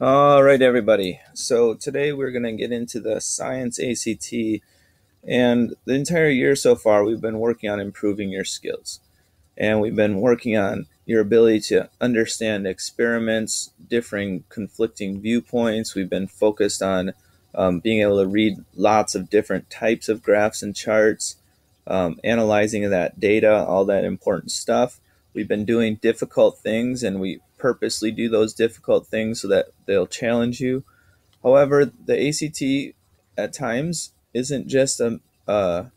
All right, everybody. So today we're going to get into the Science ACT, and the entire year so far we've been working on improving your skills. And we've been working on your ability to understand experiments, differing conflicting viewpoints. We've been focused on being able to read lots of different types of graphs and charts, analyzing that data, all that important stuff. We've been doing difficult things, and we purposely do those difficult things so that they'll challenge you. However, the ACT at times isn't just a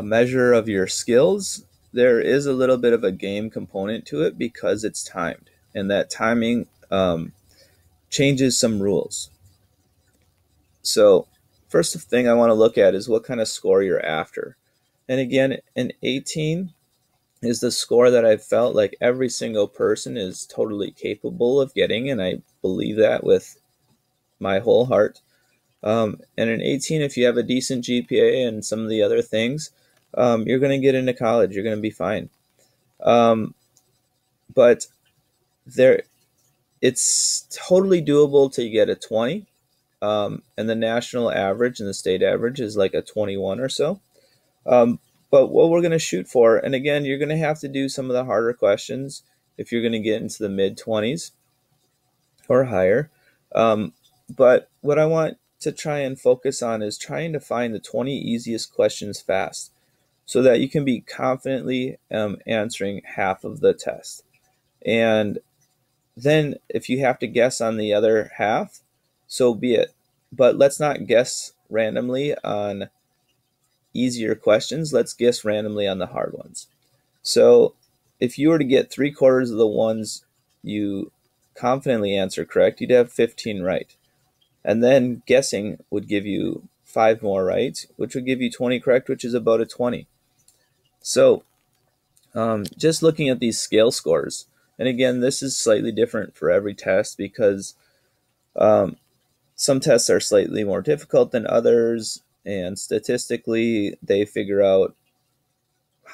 measure of your skills. There is a little bit of a game component to it because it's timed, and that timing changes some rules. So, first thing I want to look at is what kind of score you're after. And again, an 18 is the score that I've felt like every single person is totally capable of getting, and I believe that with my whole heart. And an 18, if you have a decent GPA and some of the other things, you're going to get into college. You're going to be fine. Um, but there, it's totally doable to get a 20. And the national average and the state average is like a 21 or so. Um, but what we're going to shoot for, and again, you're going to have to do some of the harder questions if you're going to get into the mid 20s or higher. But what I want to try and focus on is trying to find the 20 easiest questions fast so that you can be confidently answering half of the test. And then if you have to guess on the other half, so be it. But let's not guess randomly on easier questions. Let's guess randomly on the hard ones. So if you were to get 3/4 of the ones you confidently answer correct, you'd have 15 right. And then guessing would give you 5 more right, which would give you 20 correct, which is about a 20. So just looking at these scale scores, and again, this is slightly different for every test because um, some tests are slightly more difficult than others, and statistically, they figure out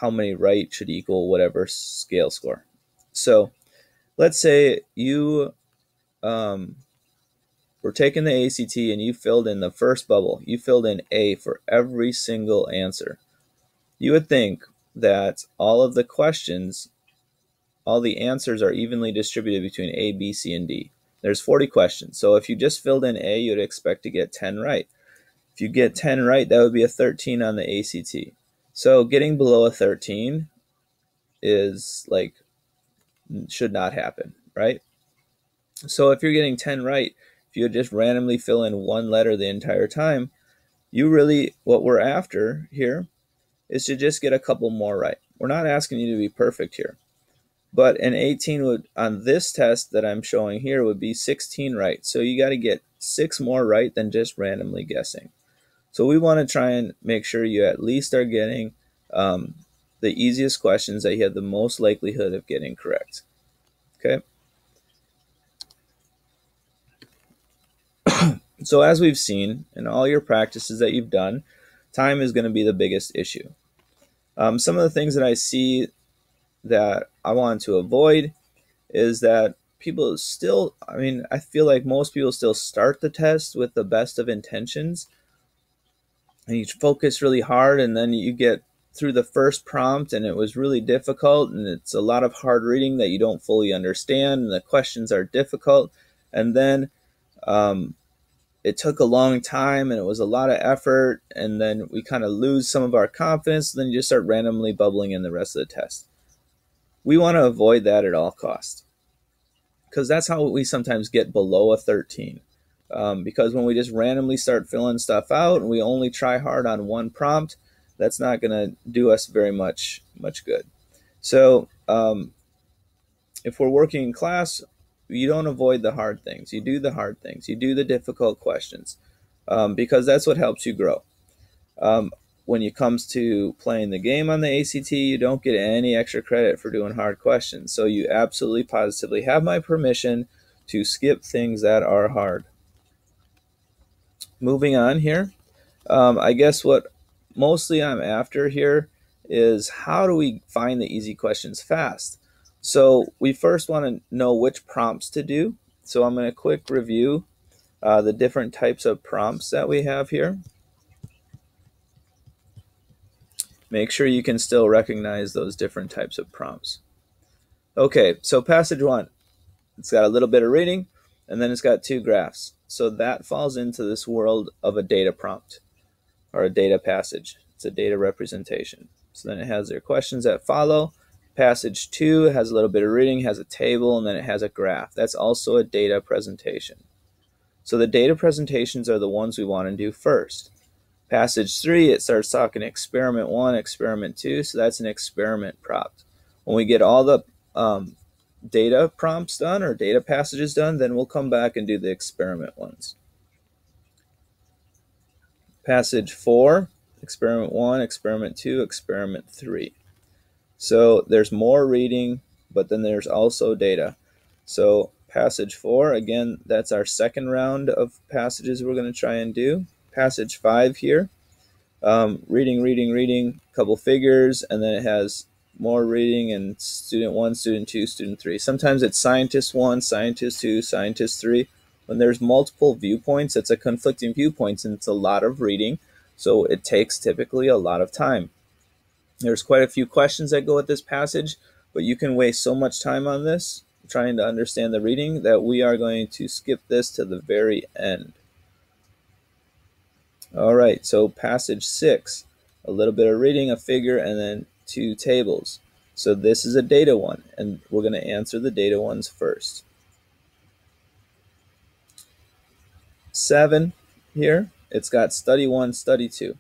how many right should equal whatever scale score. So let's say you were taking the ACT and you filled in the first bubble. You filled in A for every single answer. You would think that all of the questions, all the answers are evenly distributed between A, B, C, and D. There's 40 questions. So if you just filled in A, you'd expect to get 10 right. If you get 10 right, that would be a 13 on the ACT. So getting below a 13 is like, should not happen, right? So if you're getting 10 right, if you just randomly fill in one letter the entire time, you really, what we're after here is to just get a couple more right. We're not asking you to be perfect here. But an 18 would, on this test that I'm showing here, would be 16 right. So you got to get 6 more right than just randomly guessing. So we want to try and make sure you at least are getting the easiest questions that you have the most likelihood of getting correct. Okay. So as we've seen in all your practices that you've done, time is going to be the biggest issue. Some of the things that I see that I want to avoid is that people still, I feel like most people still start the test with the best of intentions, and you focus really hard, and then you get through the first prompt and it was really difficult, and it's a lot of hard reading that you don't fully understand, and the questions are difficult, and then it took a long time and it was a lot of effort, and then we kind of lose some of our confidence, and then you just start randomly bubbling in the rest of the test. We want to avoid that at all costs, because that's how we sometimes get below a 13. Because when we just randomly start filling stuff out and we only try hard on one prompt, that's not going to do us very much good. So if we're working in class, you don't avoid the hard things. You do the hard things. You do the difficult questions, because that's what helps you grow. When it comes to playing the game on the ACT, you don't get any extra credit for doing hard questions. So you absolutely positively have my permission to skip things that are hard. Moving on here, I guess what mostly I'm after here is how do we find the easy questions fast? So we first want to know which prompts to do. So I'm going to quick review the different types of prompts that we have here. Make sure you can still recognize those different types of prompts. Okay, so passage 1, it's got a little bit of reading, and then it's got 2 graphs. So that falls into this world of a data prompt, or a data passage. It's a data representation. So then it has their questions that follow. Passage 2 has a little bit of reading, has a table, and then it has a graph. That's also a data presentation. So the data presentations are the ones we want to do first. Passage 3, it starts talking experiment 1, experiment 2, so that's an experiment prompt. When we get all the data prompts done or data passages done, then we'll come back and do the experiment ones. Passage 4, experiment 1, experiment 2, experiment 3. So there's more reading, but then there's also data. So passage 4, again, that's our second round of passages we're going to try and do. Passage 5 here, reading, couple figures, and then it has more reading and student 1, student 2, student 3. Sometimes it's scientist 1, scientist 2, scientist 3. When there's multiple viewpoints, it's a conflicting viewpoints, and it's a lot of reading, so it takes typically a lot of time. There's quite a few questions that go with this passage, but you can waste so much time on this trying to understand the reading that we are going to skip this to the very end. All right, so passage 6, a little bit of reading, a figure, and then 2 tables. So this is a data one, and we're going to answer the data ones first. 7 here, it's got study 1, study 2.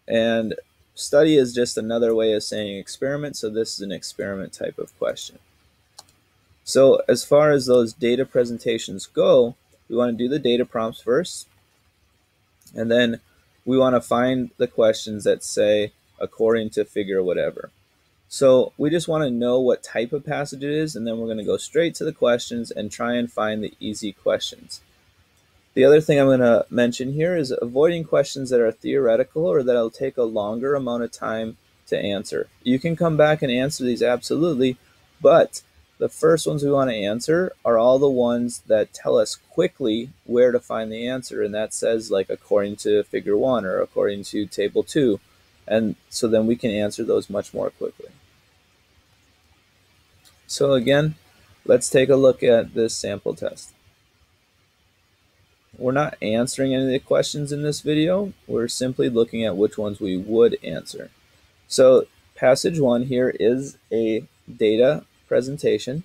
And study is just another way of saying experiment, so this is an experiment type of question. So as far as those data presentations go, we want to do the data prompts first, and then we want to find the questions that say according to figure whatever. So we just want to know what type of passage it is, and then we're going to go straight to the questions and try and find the easy questions. The other thing I'm going to mention here is avoiding questions that are theoretical or that'll take a longer amount of time to answer. You can come back and answer these absolutely, but the first ones we want to answer are all the ones that tell us quickly where to find the answer, and that says like according to figure 1 or according to table 2, and so then we can answer those much more quickly. So again, let's take a look at this sample test. We're not answering any of the questions in this video, we're simply looking at which ones we would answer. So passage 1 here is a data presentation.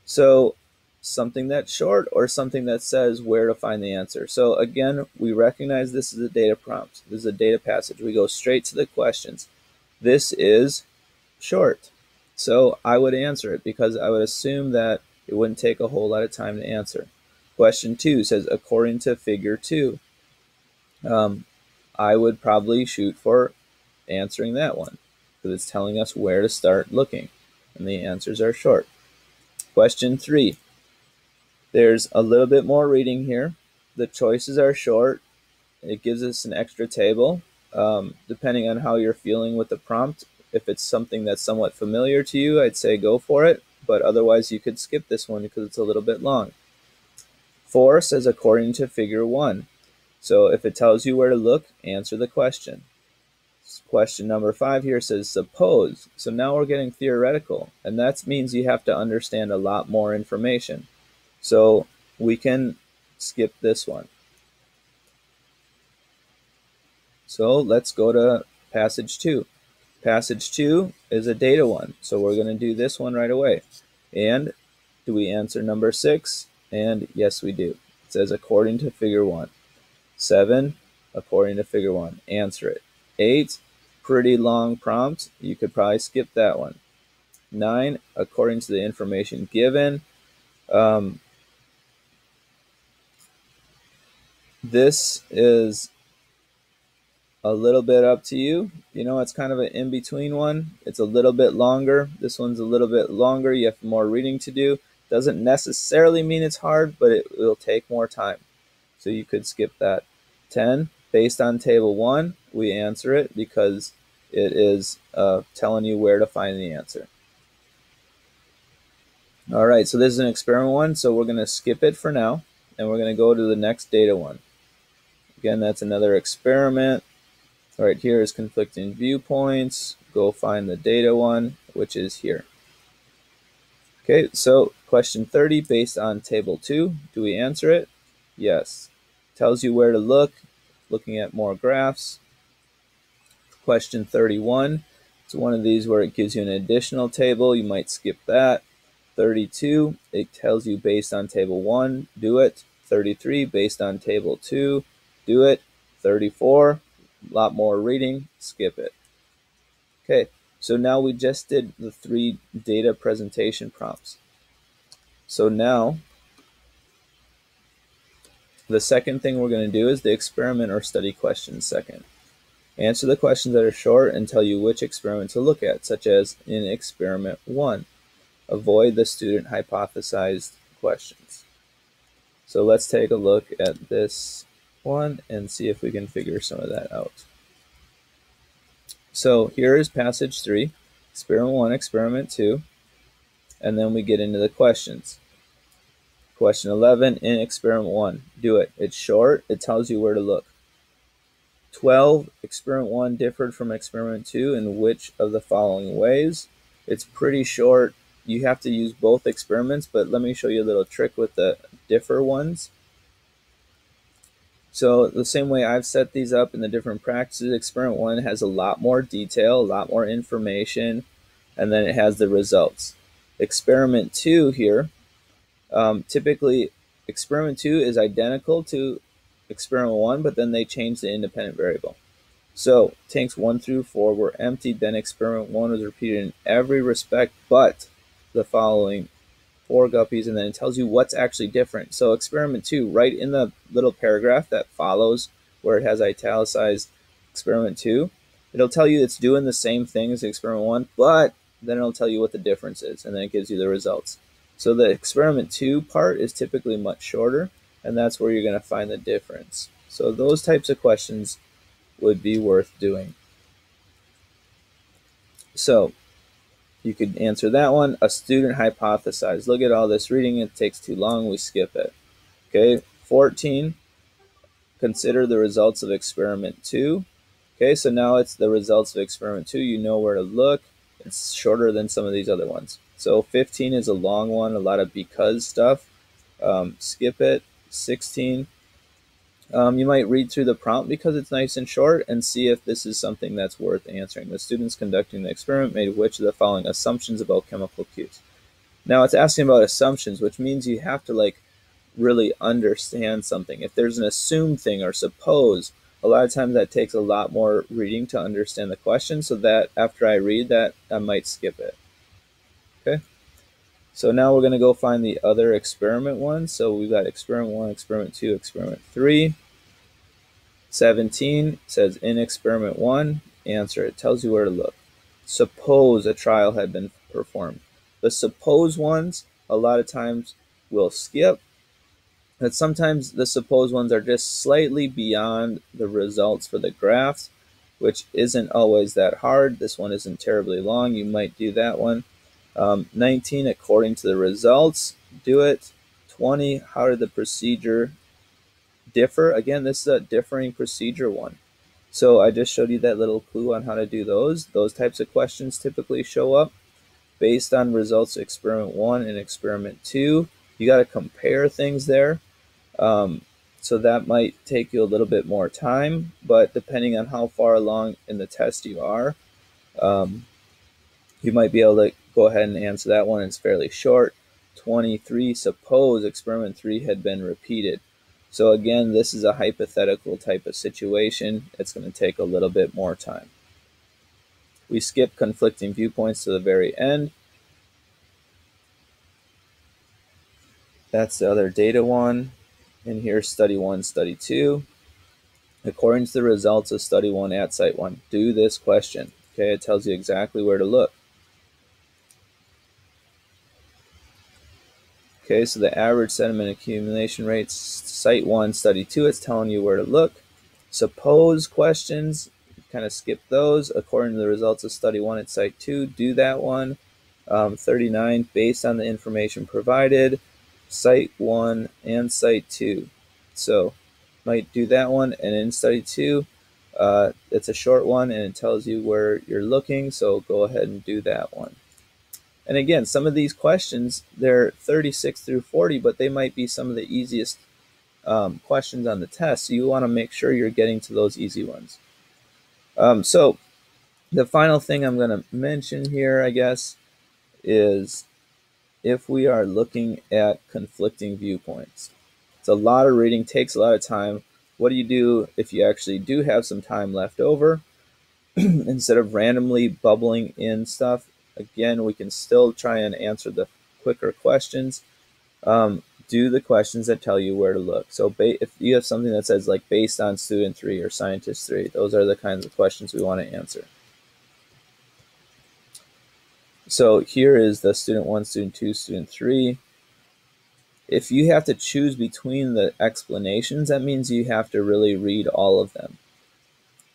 So something that's short or something that says where to find the answer. So again, we recognize this is a data prompt. This is a data passage. We go straight to the questions. This is short. So I would answer it because I would assume that it wouldn't take a whole lot of time to answer. Question 2 says according to figure 2. I would probably shoot for answering that one because it's telling us where to start looking, and the answers are short. Question 3, there's a little bit more reading here. The choices are short. It gives us an extra table. Depending on how you're feeling with the prompt, if it's something that's somewhat familiar to you, I'd say go for it, but otherwise you could skip this one because it's a little bit long. 4 says according to figure 1. So if it tells you where to look, answer the question. Question number 5 here says suppose. So now we're getting theoretical, and that means you have to understand a lot more information. So we can skip this one. So let's go to passage 2. Passage 2 is a data one, so we're going to do this one right away. And do we answer number 6? And yes, we do. It says according to figure 1. 7, according to figure 1. Answer it. 8, pretty long prompt. You could probably skip that one. 9, according to the information given. This is a little bit up to you. You know, it's kind of an in-between one. It's a little bit longer. This one's a little bit longer. You have more reading to do. Doesn't necessarily mean it's hard, but it will take more time. So you could skip that. 10, based on table 1, we answer it because it is telling you where to find the answer. All right, so this is an experiment one, so we're going to skip it for now, and we're going to go to the next data one. Again, that's another experiment. All right, here is conflicting viewpoints. Go find the data one, which is here. Okay, so question 30, based on table 2, do we answer it? Yes. Tells you where to look, looking at more graphs. Question 31, it's one of these where it gives you an additional table. You might skip that. 32, it tells you based on table 1, do it. 33, based on table 2, do it. 34, a lot more reading, skip it. Okay, so now we just did the 3 data presentation prompts. So now, the second thing we're going to do is the experiment or study questions second. Answer the questions that are short and tell you which experiment to look at, such as in experiment 1. Avoid the student hypothesized questions. So let's take a look at this one and see if we can figure some of that out. So here is passage 3, experiment 1, experiment 2, and then we get into the questions. Question 11, in experiment 1, do it. It's short, it tells you where to look. 12, experiment 1 differed from experiment 2 in which of the following ways? It's pretty short. You have to use both experiments, but let me show you a little trick with the differ ones. So the same way I've set these up in the different practices, experiment 1 has a lot more detail, a lot more information, and then it has the results. Experiment 2 here, typically experiment 2 is identical to experiment 1, but then they change the independent variable. So tanks 1 through 4 were emptied, then experiment 1 was repeated in every respect but the following 4 guppies, and then it tells you what's actually different. So experiment 2, right in the little paragraph that follows where it has italicized experiment 2, it'll tell you it's doing the same thing as experiment 1, but then it'll tell you what the difference is, and then it gives you the results. So the experiment 2 part is typically much shorter, and that's where you're going to find the difference. So those types of questions would be worth doing. So you could answer that one. A student hypothesized. Look at all this reading. It takes too long. We skip it. Okay. 14. Consider the results of experiment 2. Okay, so now it's the results of experiment 2. You know where to look. It's shorter than some of these other ones. So 15 is a long one, a lot of because stuff. Skip it. 16. You might read through the prompt because it's nice and short and see if this is something that's worth answering. The students conducting the experiment made which of the following assumptions about chemical cues? Now it's asking about assumptions, which means you have to really understand something. If there's an assumed thing or suppose, a lot of times that takes a lot more reading to understand the question, so that after I read that, I might skip it. Okay. So now we're going to go find the other experiment one. So we've got experiment 1, experiment 2, experiment 3. 17 says in experiment 1, answer. It tells you where to look. Suppose a trial had been performed. The suppose ones, a lot of times we'll skip, but sometimes the suppose ones are just slightly beyond the results for the graphs, which isn't always that hard. This one isn't terribly long. You might do that one. 19, according to the results, do it. 20, how did the procedure differ? Again, this is a differing procedure one. So I just showed you that little clue on how to do those. Those types of questions typically show up based on results of experiment 1 and experiment 2. You got to compare things there. So that might take you a little bit more time, but depending on how far along in the test you are, you might be able to go ahead and answer that one. It's fairly short. 23, suppose experiment 3 had been repeated. So again, this is a hypothetical type of situation. It's going to take a little bit more time. We skip conflicting viewpoints to the very end. That's the other data one. And here's study 1, study 2. According to the results of study 1 at site 1, do this question. Okay, it tells you exactly where to look. Okay, so the average sediment accumulation rates, site 1, study 2, it's telling you where to look. Suppose questions, kind of skip those. According to the results of study 1 at site 2, do that one. 39, based on the information provided, Site 1 and Site 2. So might do that one, and in Study 2, it's a short one and it tells you where you're looking, so go ahead and do that one. And again, some of these questions, they're 36 through 40, but they might be some of the easiest questions on the test, so you want to make sure you're getting to those easy ones. So the final thing I'm going to mention here, I guess, is if we are looking at conflicting viewpoints. It's a lot of reading, takes a lot of time. What do you do if you actually do have some time left over? Instead of randomly bubbling in stuff, again, we can still try and answer the quicker questions. Do the questions that tell you where to look. So if you have something that says like based on student 3 or scientist 3, those are the kinds of questions we want to answer. So here is the student 1, student 2, student 3. If you have to choose between the explanations, that means you have to really read all of them.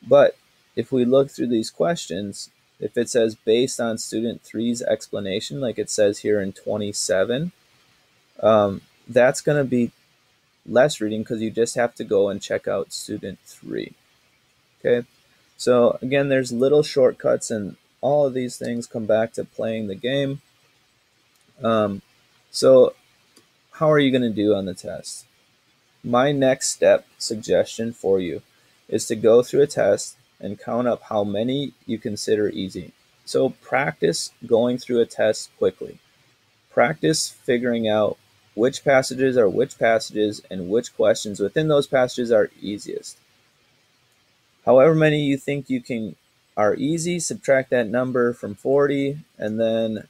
But if we look through these questions, if it says based on student 3's explanation, like it says here in 27, that's going to be less reading because you just have to go and check out student 3. Okay, so again, there's little shortcuts, and all of these things come back to playing the game. So how are you going to do on the test? My next step suggestion for you is to go through a test and count up how many you consider easy. So practice going through a test quickly. Practice figuring out which passages are which passages and which questions within those passages are easiest. However many you think you can are easy, subtract that number from 40, and then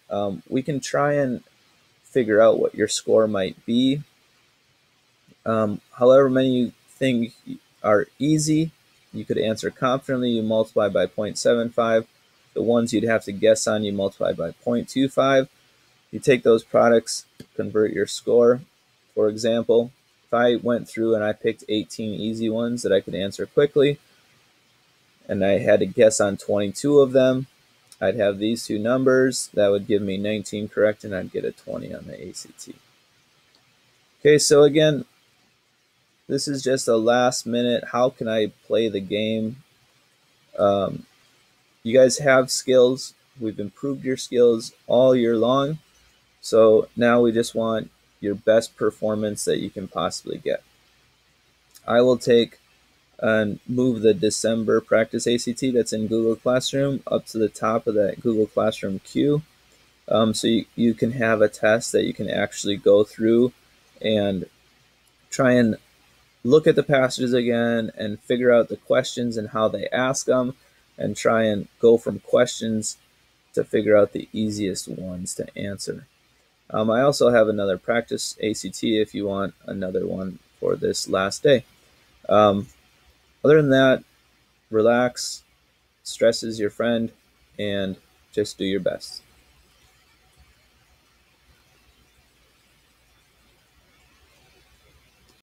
we can try and figure out what your score might be. However many you think are easy, you could answer confidently, you multiply by 0.75. The ones you'd have to guess on, you multiply by 0.25. You take those products, convert your score. For example, if I went through and I picked 18 easy ones that I could answer quickly, and I had to guess on 22 of them, I'd have these two numbers. That would give me 19 correct, and I'd get a 20 on the ACT. Okay, so again, this is just a last minute, how can I play the game? You guys have skills. We've improved your skills all year long. So now we just want your best performance that you can possibly get. I will take and move the December practice ACT that's in Google Classroom up to the top of that Google Classroom queue. So you can have a test that you can actually go through and try and look at the passages again and figure out the questions and how they ask them, and try and go from questions to figure out the easiest ones to answer. I also have another practice ACT if you want another one for this last day. Other than that, relax, stress is your friend, and just do your best.